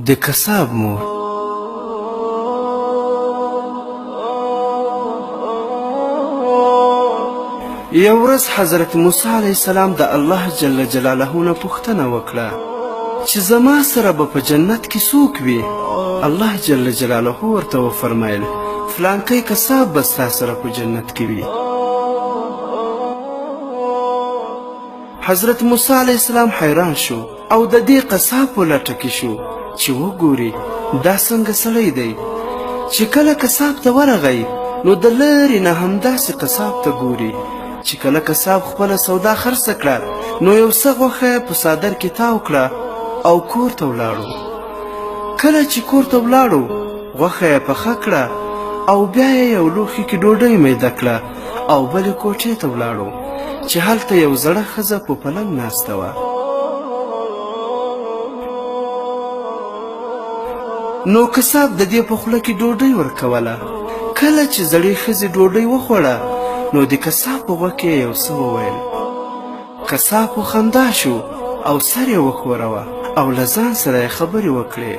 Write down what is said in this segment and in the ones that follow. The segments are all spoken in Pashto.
د کساب مور. یو ورځ حضرت موسی علیه السلام د الله جل جلاله نه پوښتنه وکړه چې زما سره به په جنت کې څوک وي؟ الله جل جلاله ورته وفرمیل فلانکی کساب به ستا سره په جنت کې وي. حضرت موسی علیه السلام حیران شو او د دې قصاب په لټه کې شو چې وګوري دا څنګه سړی دی چې کله قصاب ته ورغی نو د لرې نه همداسې قصاب ته ګوري چې کله قصاب خپله سودا خرڅه کړه نو یو څه غوښه په څادر کې تاو کړه او کور ته ولاړو. کله چې کور ته ولاړو غوښه یې پخه کړه او بیا یې یو لوښي کې ډوډۍ میده کړه او بلې کوټې ته ولاړو چې هلته یو زړه ښځه په پلنګ ناسته وه. نو قصاب د دې په خوله کې ډوډۍ ورکوله. کله چې زړې ښځې ډوډۍ وخوړه نو د قصاب په غوږ کې یو څه وویل. قصاب په خندا شو او سر یې وښوروه او له ځان سره یې خبرې وکړې.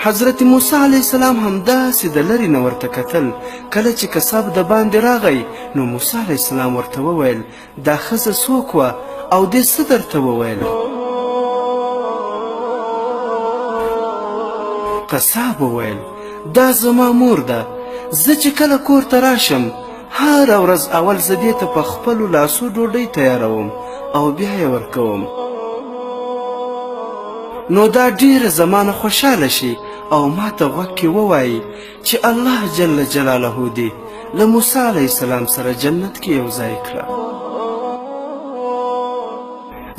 حضرت موسی علیه السلام همداسې د لرې نه ورته کتل. کله چې قصاب د باندې راغی نو موسی علیه السلام ورته وویل دا ښځه څوک وه او دې څه درته وویل؟ قصاب وویل دا زما مور ده. زه چې کله کور ته راشم هره ورځ اول زه دې ته په خپلو لاسو ډوډۍ تیاروم او بیا یې ورکوم نو دا ډیره زمانه خوشحاله شي او ما ته غوږ کې ووایي چې الله جل جلاله دې له موسی علیه السلام سره جنت کې یو ځای کړه.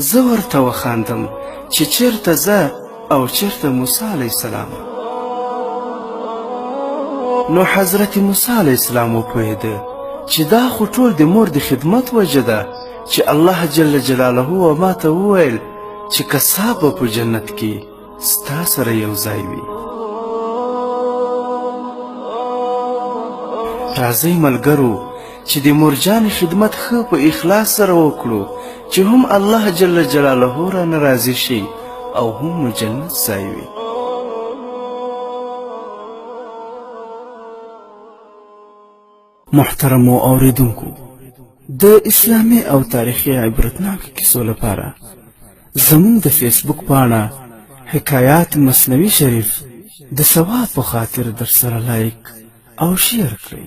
زه ورته وخاندم چې چیرته زه او چیرته موسی علیه السلام. نو حضرت موسی علیه السلام وپوهېده چې دا خو ټول د مور د خدمت وجه ده چې الله جل جلاله ما ته وویل چې قصاب به په جنت کې ستا سره یو ځای وي. راځئ ملګرو چې د مورجانې خدمت ښه په اخلاص سره وکړو چې هم الله جل جلاله رانه راضي شي او هم مو جنت ځای وي. محترمو اوریدونکو، د اسلامي او تاریخي عبرتناکو کیسو لپاره زموږ د فیسبوک پاڼه حکایات مثنوي شریف د ثواب په خاطر درسره لایک او شیر کړئ.